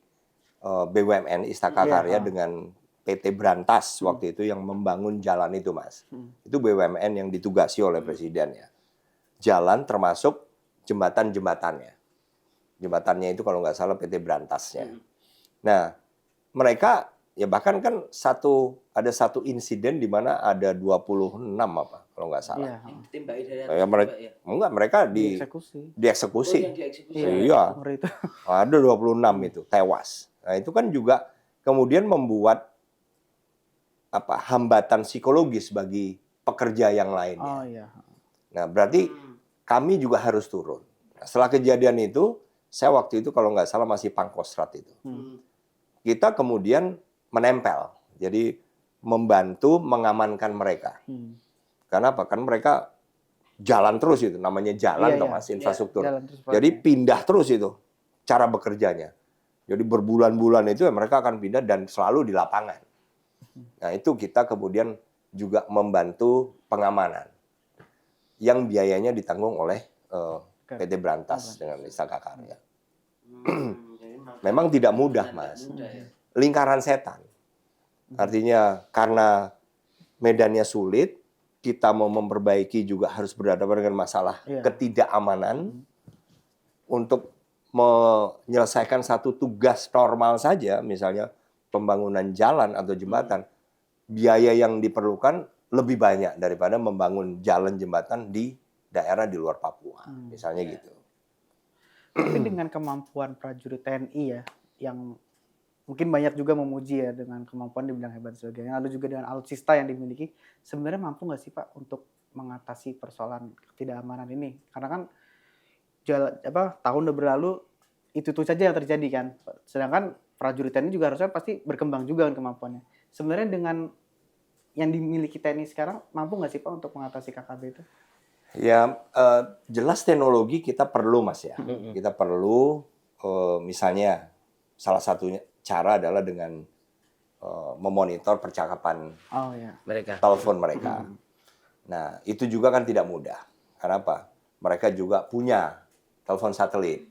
BUMN Istaka Karya dengan PT Brantas waktu itu yang membangun jalan itu, Mas. Itu BUMN yang ditugasi oleh presiden ya. Jalan termasuk jembatan-jembatannya. Jembatannya itu kalau nggak salah PT Brantasnya. Nah, mereka ya bahkan kan ada satu insiden di mana ada 26 apa kalau nggak salah. Mereka dieksekusi. Iya. Ada 26 itu tewas. Nah, itu kan juga kemudian membuat hambatan psikologis bagi pekerja yang lainnya. Nah, berarti kami juga harus turun. Nah, setelah kejadian itu, saya waktu itu kalau nggak salah masih Pangkostrat itu. Kita kemudian menempel. Jadi membantu mengamankan mereka. Karena apa? Kan mereka jalan terus itu. Namanya jalan, Mas, infrastruktur. Jadi pindah terus itu cara bekerjanya. Jadi berbulan-bulan itu mereka akan pindah dan selalu di lapangan. Nah, itu kita kemudian juga membantu pengamanan. Yang biayanya ditanggung oleh PT Brantas dengan Istaka Karya. Memang tidak mudah, Mas. Lingkaran setan. Artinya karena medannya sulit, kita mau memperbaiki juga harus berhadapan dengan masalah ketidakamanan. Untuk menyelesaikan satu tugas normal saja, misalnya pembangunan jalan atau jembatan, biaya yang diperlukan lebih banyak daripada membangun jalan jembatan di daerah di luar Papua, misalnya gitu. Tapi dengan kemampuan prajurit TNI ya, yang mungkin banyak juga memuji ya dengan kemampuan dibilang hebat dan sebagainya, lalu juga dengan alutsista yang dimiliki, sebenarnya mampu nggak sih Pak untuk mengatasi persoalan ketidakamanan ini? Karena kan tahun udah berlalu, itu saja yang terjadi kan. Sedangkan prajurit TNI juga harusnya pasti berkembang juga kan kemampuannya. Sebenarnya dengan yang dimiliki TNI sekarang, mampu nggak sih Pak untuk mengatasi KKB itu? Ya, jelas teknologi kita perlu, Mas ya. Kita perlu, misalnya salah satunya cara adalah dengan memonitor percakapan telepon mereka. Nah, itu juga kan tidak mudah. Karena apa? Mereka juga punya telepon satelit.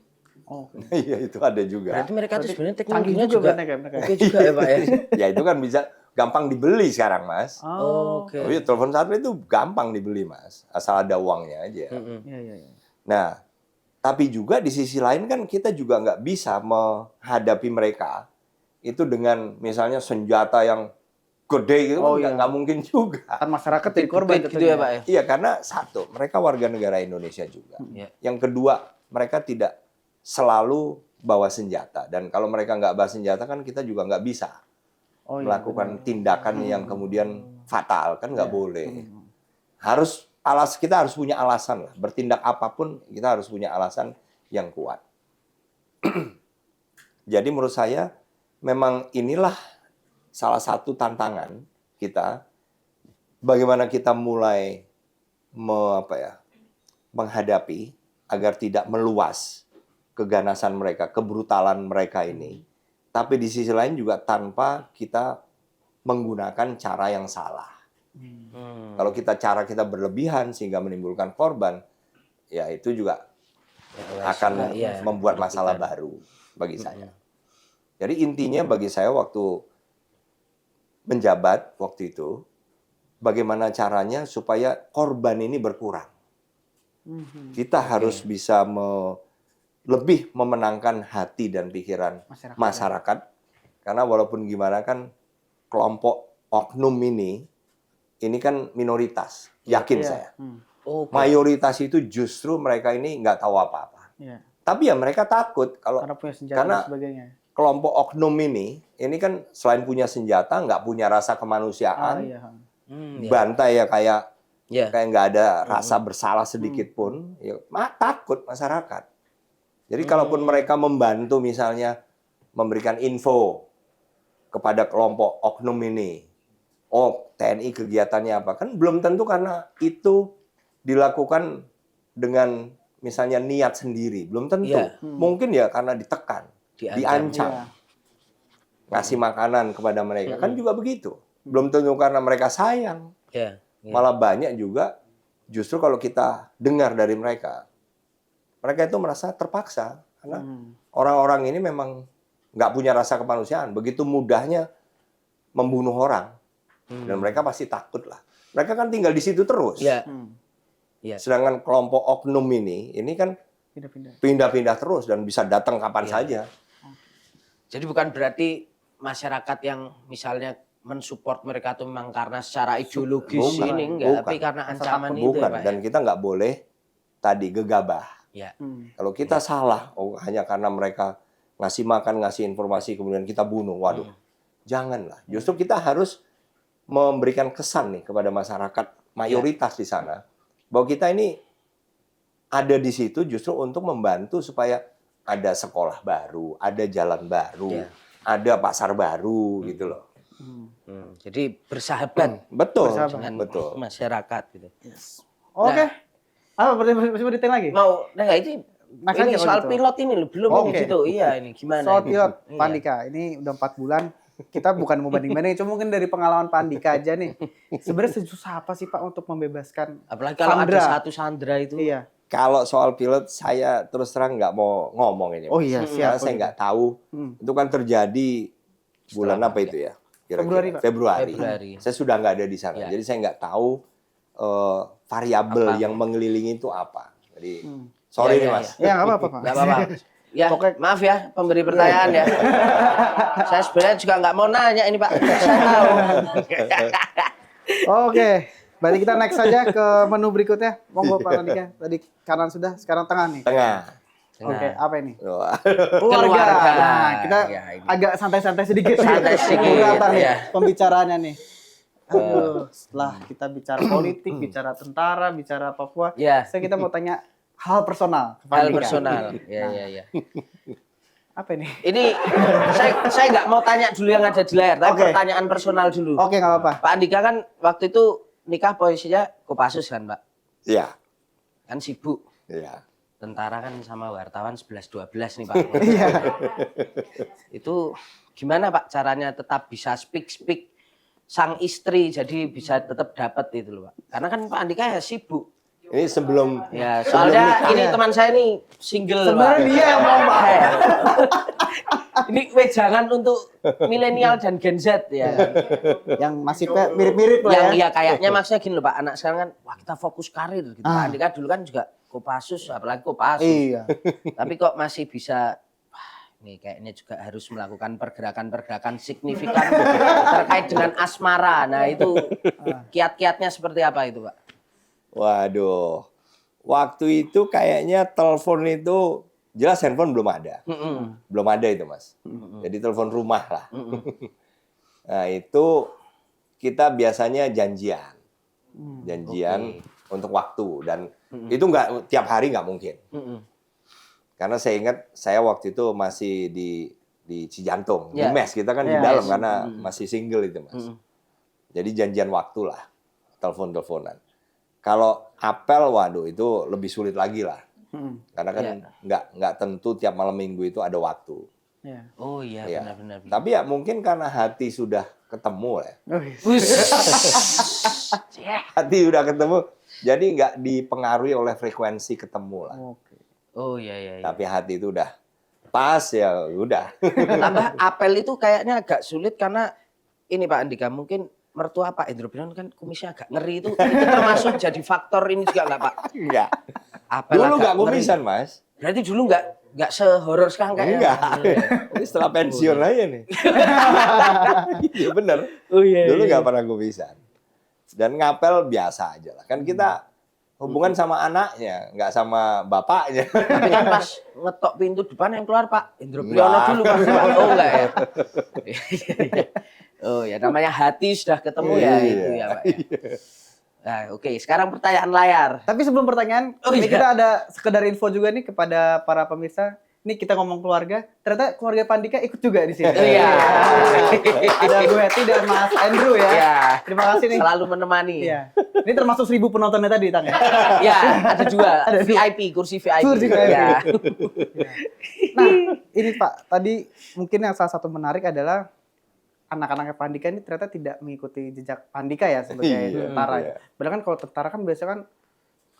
Iya, itu ada juga. Berarti mereka tuh sebenarnya teknologinya juga oke juga ya Pak ya? Ya itu kan bisa gampang dibeli sekarang, Mas. Oke. Oh iya, telepon satelit itu gampang dibeli, Mas. Asal ada uangnya aja. Nah, tapi juga di sisi lain kan kita juga nggak bisa menghadapi mereka itu dengan misalnya senjata yang gede gitu, nggak mungkin juga. Kan masyarakat jadi korban gitu ya Pak ya? Iya, karena satu, mereka warga negara Indonesia juga. Yang kedua, mereka tidak selalu bawa senjata. Dan kalau mereka nggak bawa senjata kan kita juga nggak bisa melakukan tindakan yang kemudian fatal, kan nggak boleh. Kita harus punya alasan lah. Bertindak apapun kita harus punya alasan yang kuat. Jadi menurut saya memang inilah salah satu tantangan kita, bagaimana kita mulai menghadapi agar tidak meluas keganasan mereka, kebrutalan mereka ini. Tapi di sisi lain juga tanpa kita menggunakan cara yang salah. Kalau cara kita berlebihan sehingga menimbulkan korban, ya itu juga akan membuat masalah baru bagi saya. Jadi intinya bagi saya waktu menjabat waktu itu, bagaimana caranya supaya korban ini berkurang. Kita harus bisa lebih memenangkan hati dan pikiran masyarakat. Karena walaupun gimana kan kelompok oknum ini kan minoritas, yakin saya. Mayoritas itu justru mereka ini nggak tahu apa-apa. Tapi ya mereka takut karena punya senjata dan sebagainya. Kelompok oknum ini kan selain punya senjata, nggak punya rasa kemanusiaan, bantai ya kayak nggak ada rasa bersalah sedikit pun, takut masyarakat. Jadi kalaupun mereka membantu misalnya memberikan info kepada kelompok oknum ini, TNI kegiatannya apa, kan belum tentu karena itu dilakukan dengan misalnya niat sendiri, belum tentu. Mungkin ya karena ditekan. Diancam, ngasih makanan kepada mereka, kan juga begitu. Belum tentu karena mereka sayang, malah banyak juga justru kalau kita dengar dari mereka itu merasa terpaksa karena orang-orang ini memang nggak punya rasa kemanusiaan, begitu mudahnya membunuh orang, dan mereka pasti takut lah. Mereka kan tinggal di situ terus. Sedangkan kelompok oknum ini kan pindah-pindah terus dan bisa datang kapan saja. Jadi bukan berarti masyarakat yang misalnya mensupport mereka itu memang karena secara ideologis enggak, tapi karena ancaman itu ya Pak. Dan kita nggak boleh tadi gegabah. Kalau kita salah, hanya karena mereka ngasih makan, ngasih informasi, kemudian kita bunuh, waduh, janganlah. Justru kita harus memberikan kesan nih kepada masyarakat mayoritas di sana, bahwa kita ini ada di situ justru untuk membantu supaya ada sekolah baru, ada jalan baru, ada pasar baru gitu loh. Jadi bersahabat, betul, dengan betul. Masyarakat gitu. Oke. Apa mau detail lagi? Ini soal pilot ini loh, belum ini gitu. Iya, ini gimana? Soal pilot Pak Andika, ini udah 4 bulan. Kita bukan mau banding-banding, cuma mungkin dari pengalaman Pak Andika aja nih. Sebenarnya sesusah apa sih Pak untuk membebaskan apalagi kalau Sandra? ada satu Sandra itu. Iya. Kalau soal pilot, saya terus terang nggak mau ngomong ini. Oh iya, Karena saya nggak tahu. Itu kan terjadi bulan apa itu ya? Februari, Pak. Februari. Saya sudah nggak ada di sana. Jadi saya nggak tahu variabel yang mengelilingi itu apa. Jadi, sorry nih Mas. Ya, nggak apa-apa, Pak. Nggak apa-apa. Ya, maaf ya pemberi pertanyaan ya. Saya sebenarnya juga nggak mau nanya ini Pak. Saya tahu. Oke. Berarti kita next saja ke menu berikutnya. Monggo Pak Andika. Tadi kanan sudah, sekarang tengah nih. Tengah. Oke, apa ini? Keluarga. Nah, kita agak santai-santai sedikit. Santai sedikit. Pembicaraannya nih. Setelah kita bicara politik, bicara tentara, bicara Papua, kita mau tanya hal personal. Hal personal. Ya. Apa ini? Ini saya nggak mau tanya dulu yang ada di layar, tapi pertanyaan personal dulu. Oke, nggak apa-apa. Pak Andika kan waktu itu nikah posisinya Kopassus kan, Pak? Iya. Kan sibuk. Iya. Tentara kan sama wartawan 11-12 nih, Pak. Iya. Itu gimana, Pak, caranya tetap bisa speak sang istri jadi bisa tetap dapat itu loh, Pak. Karena kan Pak Andika ya sibuk. Ini sebelum soalnya ini teman saya nih single. Sebenarnya dia yang mau Pak. Ini wejangan untuk milenial dan Gen Z ya. Yang masih mirip-mirip lah ya. Kayaknya maksudnya gini loh Pak, anak sekarang kan wah kita fokus karir gitu. Pak Andika dulu kan juga Kopassus, apalagi Kopassus. Iya. Tapi kok masih bisa nih kayaknya juga harus melakukan pergerakan-pergerakan signifikan terkait dengan asmara. Nah, itu kiat-kiatnya seperti apa itu, Pak? Waduh, waktu itu kayaknya telepon itu jelas handphone belum ada, belum ada itu Mas. Jadi telepon rumah lah. Nah itu kita biasanya janjian untuk waktu dan itu nggak tiap hari nggak mungkin. Karena saya ingat saya waktu itu masih di Cijantung, di mes kita kan di dalam karena masih single itu Mas. Jadi janjian waktu lah, telepon-teleponan. Kalau apel, waduh itu lebih sulit lagi lah, karena kan nggak tentu tiap malam minggu itu ada waktu. Oh iya, benar-benar. Tapi ya mungkin karena hati sudah ketemu ya. Hati sudah ketemu, jadi nggak dipengaruhi oleh frekuensi ketemu lah. Oh iya. Tapi hati itu udah pas ya udah. Tambah apel itu kayaknya agak sulit karena ini Pak Andika mungkin mertua Pak Hendro Priyono kan kumisnya agak ngeri itu termasuk jadi faktor ini juga nggak Pak? Enggak. Apel dulu nggak kumisan Mas. Berarti dulu nggak sehoror sekarang kayaknya? Enggak. Ini setelah pensiun aja nih. Iya bener. Dulu nggak pernah kumisan. Dan ngapel biasa aja lah. Kan kita hubungan sama anaknya, nggak sama bapaknya. Tapi kan pas ngetok pintu depan yang keluar Pak Hendro Priyono dulu pasti Pak. Oh enggak ya? Oh ya namanya hati sudah ketemu itu ya Pak. Nah, oke, sekarang pertanyaan layar. Tapi sebelum pertanyaan, ini kita ada sekedar info juga nih kepada para pemirsa. Ini kita ngomong keluarga, ternyata keluarga Pandika ikut juga di sini. Iya. Ada Bu Heti dan Mas Andrew ya. Iya. Terima kasih nih. Selalu menemani. Iya. Ini termasuk 1000 penontonnya tadi tanya. Iya, ada juga. Ada VIP, kursi VIP. Kursi VIP. Ya. Nah, ini Pak, tadi mungkin yang salah satu menarik adalah anak-anaknya Pandika ini ternyata tidak mengikuti jejak Pandika ya sebagai tentara. Iya. Padahal kan kalau tentara kan biasanya kan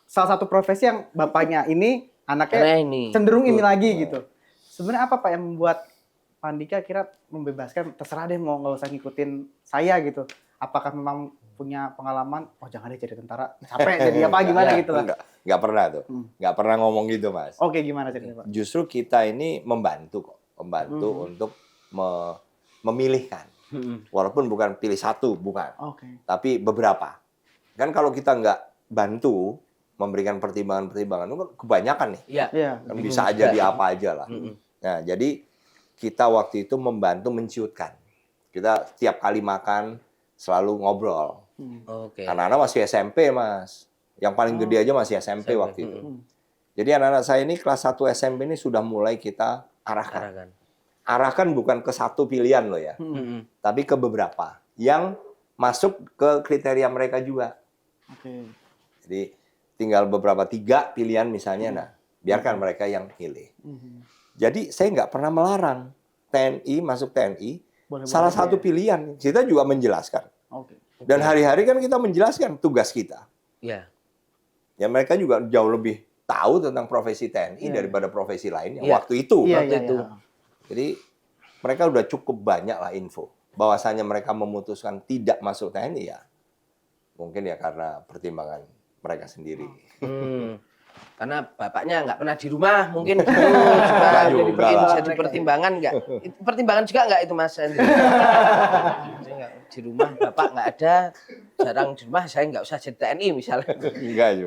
salah satu profesi yang bapaknya ini, anaknya cenderung ini lagi gitu. Sebenarnya apa Pak yang membuat Pandika kira membebaskan, terserah deh mau nggak usah ngikutin saya gitu. Apakah memang punya pengalaman, oh jangan deh jadi tentara, capek jadi apa gimana gitu lah. Nggak pernah tuh. Nggak pernah ngomong gitu Mas. Oke, gimana ceritanya Pak? Justru kita ini membantu kok. Membantu untuk memilihkan. Walaupun bukan pilih satu, bukan. Tapi beberapa. Kan kalau kita nggak bantu memberikan pertimbangan-pertimbangan, itu kan kebanyakan nih. Iya. Kan bisa aja di apa aja lah. Nah, jadi kita waktu itu membantu menciutkan. Kita tiap kali makan selalu ngobrol. Anak-anak masih SMP, Mas. Yang paling gede aja masih SMP waktu itu. Jadi anak-anak saya ini kelas 1 SMP ini sudah mulai kita arahkan. Arahkan bukan ke satu pilihan loh ya, tapi ke beberapa yang masuk ke kriteria mereka juga. Jadi tinggal beberapa 3 pilihan misalnya, nah biarkan mereka yang pilih. Jadi saya nggak pernah melarang TNI masuk TNI. Salah satu pilihan kita juga menjelaskan. Dan hari-hari kan kita menjelaskan tugas kita. Ya mereka juga jauh lebih tahu tentang profesi TNI daripada profesi lainnya waktu itu. Jadi mereka udah cukup banyak lah info. Bahwasanya mereka memutuskan tidak masuk TNI ya, mungkin ya karena pertimbangan mereka sendiri. Karena bapaknya nggak pernah di rumah, mungkin gitu juga jadi pertimbangan nggak? Pertimbangan juga nggak itu Mas Hendri? Di rumah bapak nggak ada, jarang di rumah, saya nggak usah jadi TNI misalnya.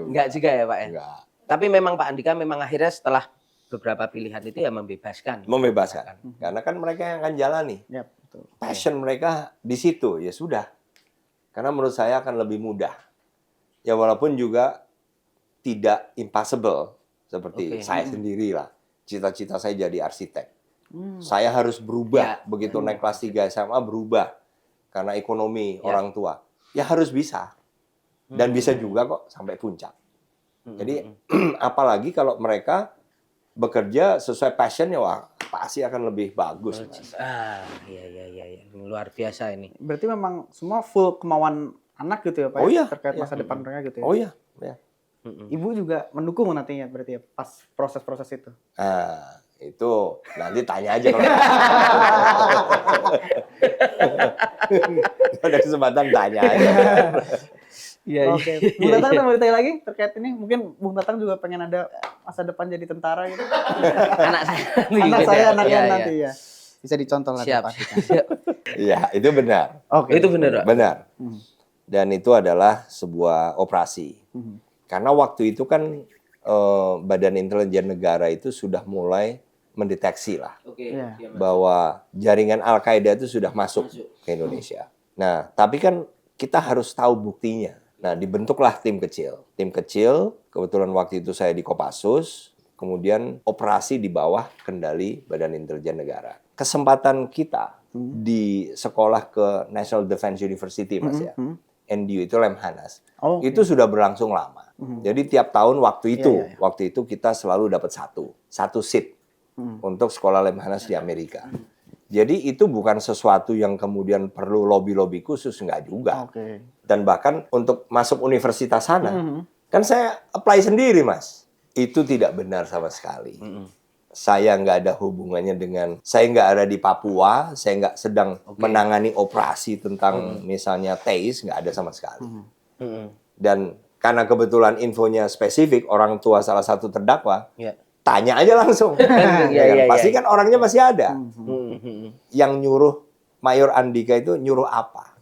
Enggak juga ya Pak ya? Enggak. Tapi memang Pak Andika memang akhirnya setelah beberapa pilihan itu ya membebaskan. Karena kan mereka yang akan jalani. Ya, betul. Passion mereka di situ, ya sudah. Karena menurut saya akan lebih mudah. Ya walaupun juga tidak impossible seperti saya sendiri lah. Cita-cita saya jadi arsitek. Saya harus berubah begitu naik kelas 3 SMA berubah karena ekonomi orang tua. Ya harus bisa. Dan bisa juga kok sampai puncak. Jadi apalagi kalau mereka bekerja sesuai passionnya, wah pasti akan lebih bagus. Iya. Luar biasa ini. Berarti memang semua full kemauan anak gitu ya Pak? Terkait masa depan mereka gitu ya? Oh iya. Ibu juga mendukung nantinya berarti ya pas proses-proses itu? Nah, itu nanti tanya aja kalau ada kesempatan tanya aja. Oke. Bung Tatang ada mau ditanya lagi terkait ini? Mungkin Bung Tatang juga pengen ada masa depan jadi tentara gitu? Anaknya nanti ya. Bisa dicontoh lah. Siap. Iya, itu benar. Itu benar. Benar. Dan itu adalah sebuah operasi. Karena waktu itu kan Badan Intelijen Negara itu sudah mulai mendeteksi lah bahwa jaringan Al-Qaeda itu sudah masuk ke Indonesia. Nah, tapi kan kita harus tahu buktinya. Nah, dibentuklah tim kecil. Tim kecil, kebetulan waktu itu saya di Kopassus, kemudian operasi di bawah kendali Badan Intelijen Negara. Kesempatan kita di sekolah ke National Defense University, Mas ya. NDU itu Lemhanas. Itu sudah berlangsung lama. Jadi tiap tahun waktu itu kita selalu dapat satu seat untuk sekolah Lemhanas di Amerika. Jadi itu bukan sesuatu yang kemudian perlu lobby-lobby khusus, enggak juga. Dan bahkan untuk masuk universitas sana, kan saya apply sendiri, Mas. Itu tidak benar sama sekali. Saya nggak ada hubungannya dengan, saya nggak ada di Papua, saya nggak sedang menangani operasi tentang misalnya TEIS, nggak ada sama sekali. Dan karena kebetulan infonya spesifik, orang tua salah satu terdakwa, tanya aja langsung. Pasti kan orangnya masih ada. Yang nyuruh Mayor Andika itu nyuruh apa?